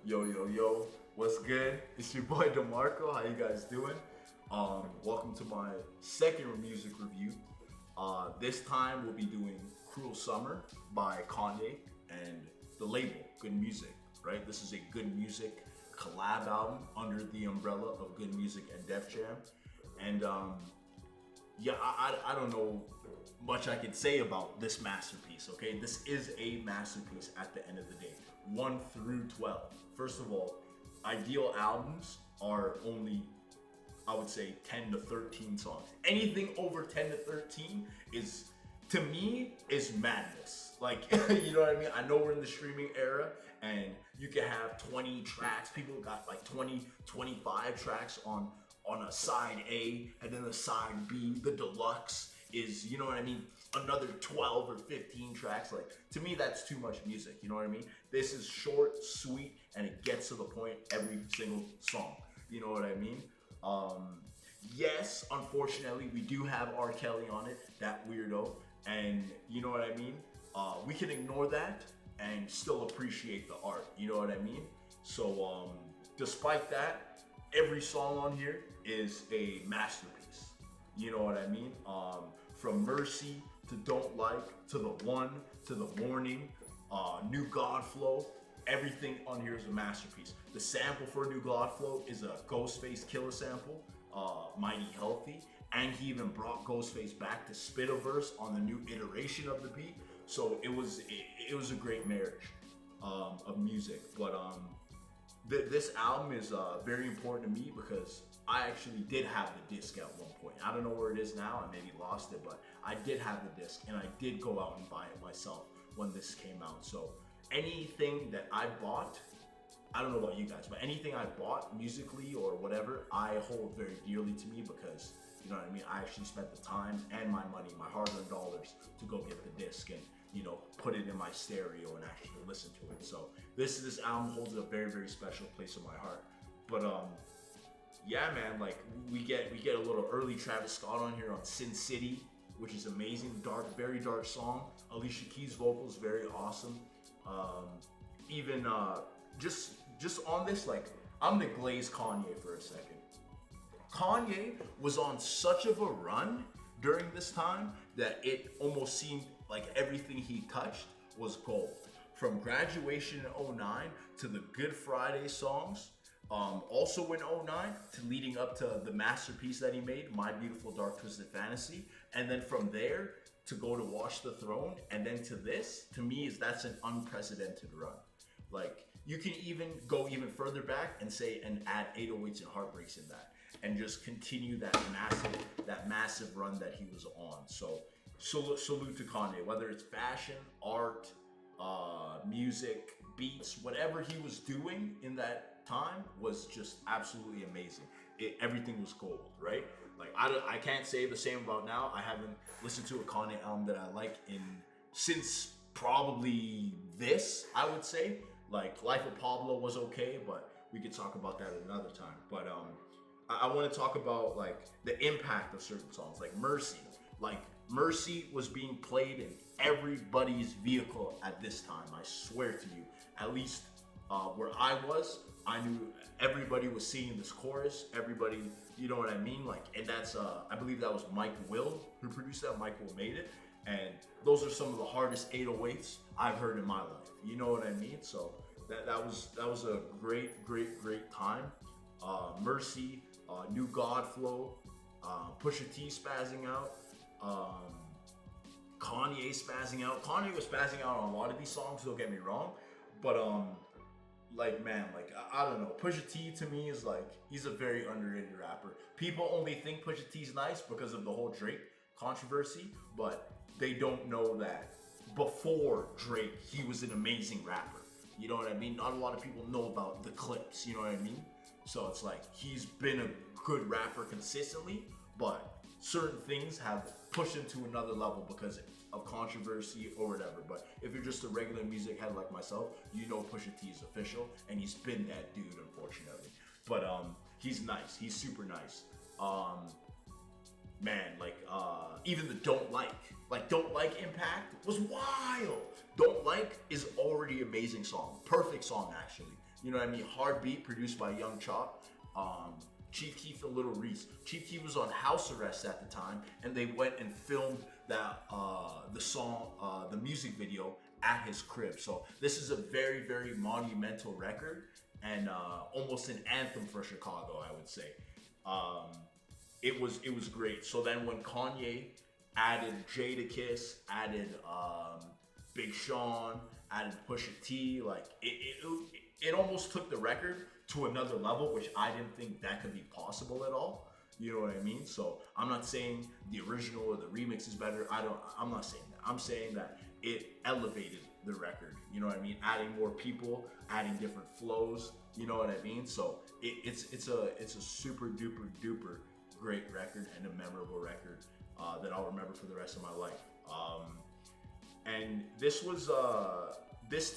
Yo, what's good? It's your boy DeMarco. How you guys doing? Welcome to my second music review. This time we'll be doing Cruel Summer by Kanye and the label Good Music, right? This is a Good Music collab album under the umbrella of Good Music and Def Jam. And I don't know much I can say about this masterpiece, okay? This is a masterpiece at the end of the day. 1 through 12. First of all, ideal albums are only, I would say, 10 to 13 songs. Anything over 10 to 13 is, to me, is madness. Like, you know what I mean? I know we're in the streaming era and you can have 20 tracks. People got like 20, 25 tracks on a side A, and then the side B, the deluxe is, you know what I mean, another 12 or 15 tracks. Like, to me, that's too much music, you know what I mean? This is short, sweet, and it gets to the point every single song, you know what I mean? Yes, unfortunately, we do have R. Kelly on it, that weirdo, and you know what I mean? We can ignore that and still appreciate the art, you know what I mean? So, despite that, every song on here is a masterpiece. You know what I mean? From Mercy to Don't Like to The One to The Warning, New God Flow, everything on here is a masterpiece. The sample for New God Flow is a Ghostface Killer sample, Mighty Healthy, and he even brought Ghostface back to spit a verse on the new iteration of the beat. So it was a great marriage of music. But this album is very important to me because I actually did have the disc at one point. I don't know where it is now, I maybe lost it, but I did have the disc and I did go out and buy it myself when this came out. So anything that I bought, I don't know about you guys, but anything I bought musically or whatever, I hold very dearly to me because, you know what I mean, I actually spent the time and my money, my hard-earned dollars to go get the disc and, you know, put it in my stereo and actually listen to it. So this album holds a very, very special place in my heart. But yeah, man, like we get a little early Travis Scott on here on Sin City, which is amazing. Dark, very dark song. Alicia Keys' vocals, very awesome. Even just on this, like, I'm gonna glaze Kanye for a second. Kanye was on such of a run during this time that it almost seemed like everything he touched was gold. From Graduation in '09 to the Good Friday songs, also in '09 to leading up to the masterpiece that he made, My Beautiful Dark Twisted Fantasy, and then from there to go to Watch the Throne, and then to this, to me, that's an unprecedented run. Like, you can even go even further back and say and add 808s and Heartbreaks in that, and just continue that massive run that he was on. So salute to Kanye, whether it's fashion, art, music, beats, whatever he was doing in that time was just absolutely amazing. Everything was gold, right? Like, I can't say the same about now. I haven't listened to a Kanye album that I like since probably this, I would say. Like, Life of Pablo was okay, but we could talk about that another time. But I want to talk about like the impact of certain songs, like Mercy. Like, Mercy was being played in everybody's vehicle at this time. I swear to you, at least where I was, I knew everybody was singing this chorus. Everybody, you know what I mean? Like, and that's I believe that was Mike Will who produced that. Mike Will made it. And those are some of the hardest 808s I've heard in my life. You know what I mean? So that was a great time. Mercy, New God Flow, Pusha T spazzing out, Kanye spazzing out. Kanye was spazzing out on a lot of these songs, don't get me wrong, but like, man, like, I don't know. Pusha T to me is like, he's a very underrated rapper. People only think Pusha T's nice because of the whole Drake controversy, but they don't know that before Drake, he was an amazing rapper. You know what I mean? Not a lot of people know about the clips, you know what I mean? So it's like, he's been a good rapper consistently, but certain things have pushed him to another level because of controversy or whatever. But if you're just a regular music head like myself, you know Pusha T is official, and he's been that dude, unfortunately. But he's nice. He's super nice. Man, like, even the Don't Like impact was wild. Don't Like is already an amazing song. Perfect song, actually. You know what I mean? Hard Beat, produced by Young Chop. Um, Chief Keef and Little Reese. Chief Keef was on house arrest at the time, and they went and filmed that the song, the music video at his crib. So this is a very, very monumental record, and almost an anthem for Chicago, I would say. Um, it was great. So then when Kanye added Jadakiss, added Big Sean, added Pusha T, like it almost took the record to another level, which I didn't think that could be possible at all. You know what I mean? So I'm not saying the original or the remix is better. I'm not saying that. I'm saying that it elevated the record. You know what I mean? Adding more people, adding different flows. You know what I mean? So it's a super duper duper great record and a memorable record that I'll remember for the rest of my life. And this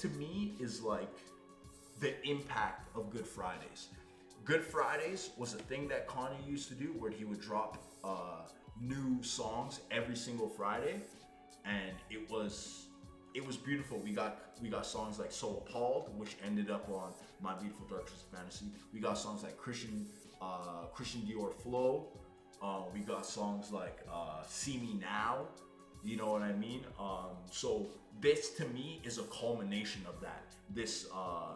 to me is like the impact of Good Fridays. Good Fridays was a thing that Kanye used to do, where he would drop new songs every single Friday, and it was beautiful. We got songs like So Appalled, which ended up on My Beautiful Dark Twisted Fantasy. We got songs like Christian Dior Flow. We got songs like See Me Now. You know what I mean? So this to me is a culmination of that. This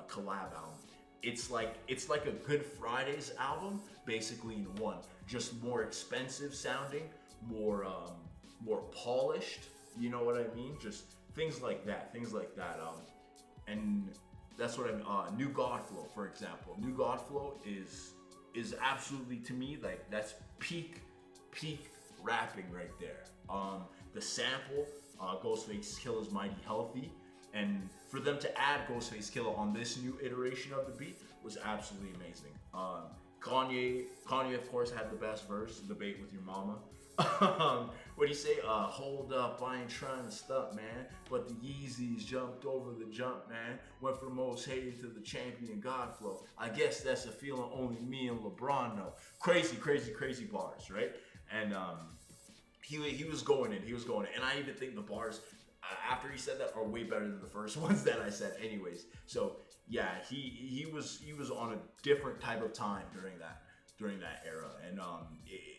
collab album. It's like a Good Fridays album, basically in one. Just more expensive sounding, more polished. You know what I mean? Just things like that. And that's what I mean. New Godflow, for example. New Godflow is absolutely, to me, like that's peak rapping right there. The sample, Ghostface Killah's Mighty Healthy, and for them to add Ghostface Killah on this new iteration of the beat was absolutely amazing. Kanye of course had the best verse, Debate with Your Mama. What do you say? Hold up, I ain't trying to stunt, man, but the Yeezys jumped over the jump, man. Went from most hated to the champion Godflow. I guess that's a feeling only me and LeBron know. Crazy bars, right? And he was going in, and I even think the bars after he said that are way better than the first ones that I said, anyways. So yeah, he was on a different type of time during that era, and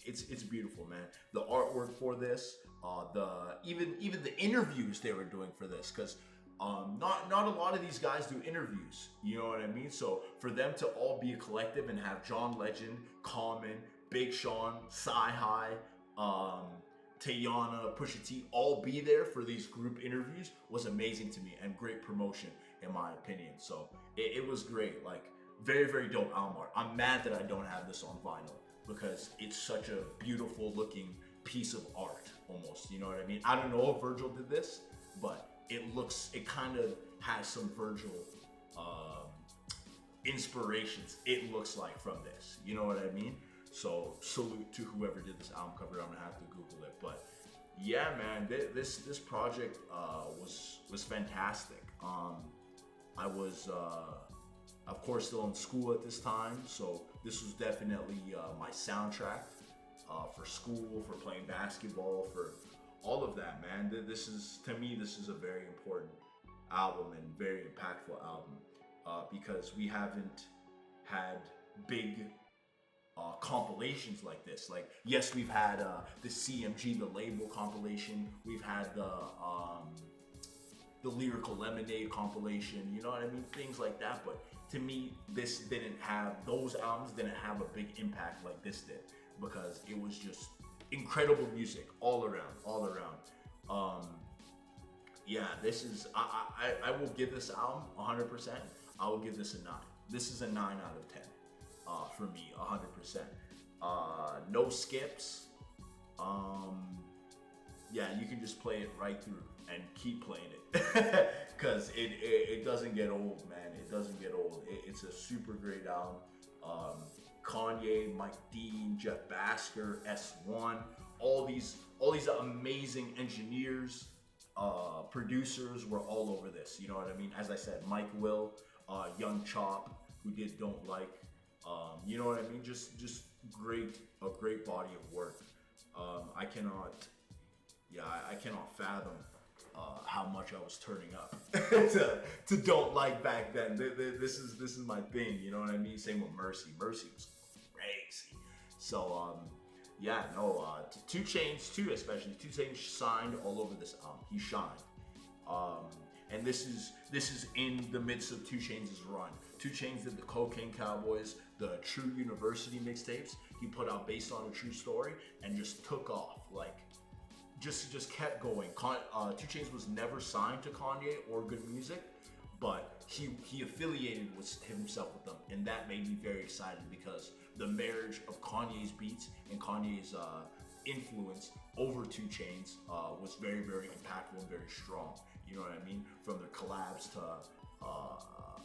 it's beautiful, man. The artwork for this, even the interviews they were doing for this, because not a lot of these guys do interviews. You know what I mean? So for them to all be a collective and have John Legend, Common, Big Sean, Sci-Hi, Tayana, Pusha T, all be there for these group interviews was amazing to me, and great promotion in my opinion. So it was great, like very, very dope album art. I'm mad that I don't have this on vinyl because it's such a beautiful looking piece of art almost, you know what I mean? I don't know if Virgil did this, but it kind of has some Virgil inspirations, it looks like, from this, you know what I mean? So salute to whoever did this album cover. I'm gonna have to Google it, but yeah, man, this project was fantastic. I was of course still in school at this time, so this was definitely my soundtrack for school, for playing basketball, for all of that, man. This is, to me, this is a very important album and very impactful album because we haven't had big compilations like this. Like, yes, we've had the CMG, the label compilation. We've had the Lyrical Lemonade compilation. You know what I mean? Things like that. But to me, those albums didn't have a big impact like this did, because it was just incredible music all around. Yeah, this is, I will give this album 100%. I will give this a 9. This is a 9 out of 10. For me, 100%. No skips. Yeah, you can just play it right through and keep playing it because it doesn't get old, man. It doesn't get old. It's a super great album. Kanye, Mike Dean, Jeff Basker, S1, all these amazing engineers, producers were all over this. You know what I mean? As I said, Mike Will, Young Chop, who did Don't Like. You know what I mean? Just a great body of work. I cannot fathom how much I was turning up to Don't Like back then. This is my thing, you know what I mean? Same with Mercy. Mercy was crazy. So yeah, no, 2 Chainz too, especially 2 Chainz signed all over this album. He shined. Um, and this is in the midst of 2 Chainz' run. 2 Chainz did the Cocaine Cowboys, the True University mixtapes. He put out Based on a True Story and just took off. Like, just kept going. 2 Chainz was never signed to Kanye or Good Music, but he affiliated with himself with them, and that made me very excited because the marriage of Kanye's beats and Kanye's influence over 2 Chainz was very, very impactful and very strong. You know what I mean? From their collabs to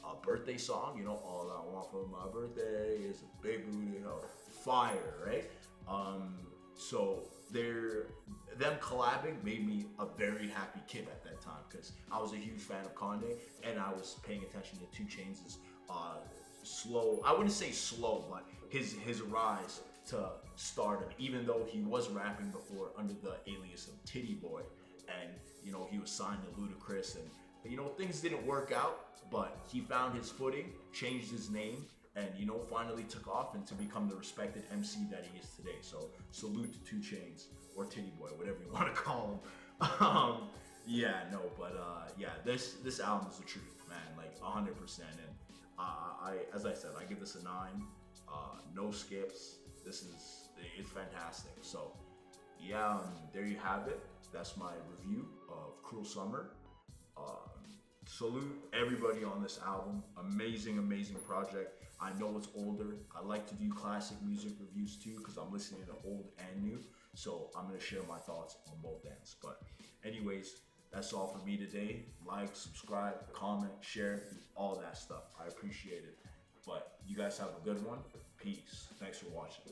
a birthday song, you know, all I want for my birthday is a big booty, you know, fire, right? So them collabing made me a very happy kid at that time because I was a huge fan of Kanye and I was paying attention to 2 Chainz's slow, I wouldn't say slow, but his rise to stardom, even though he was rapping before under the alias of Titty Boy, and you know he was signed to Ludacris, and you know things didn't work out, but he found his footing, changed his name, and you know finally took off and to become the respected MC that he is today. So salute to 2 Chainz or Titty Boy, whatever you want to call him. Yeah, no, but yeah, this album is the truth, man, like 100%. And I, as I said, I give this a 9. No skips. It's fantastic. So yeah, there you have it. That's my review of Cruel Summer. Salute everybody on this album. Amazing, amazing project. I know it's older. I like to do classic music reviews too because I'm listening to old and new. So I'm gonna share my thoughts on both ends. But anyways, that's all for me today. Like, subscribe, comment, share, all that stuff. I appreciate it. But you guys have a good one. Peace. Thanks for watching.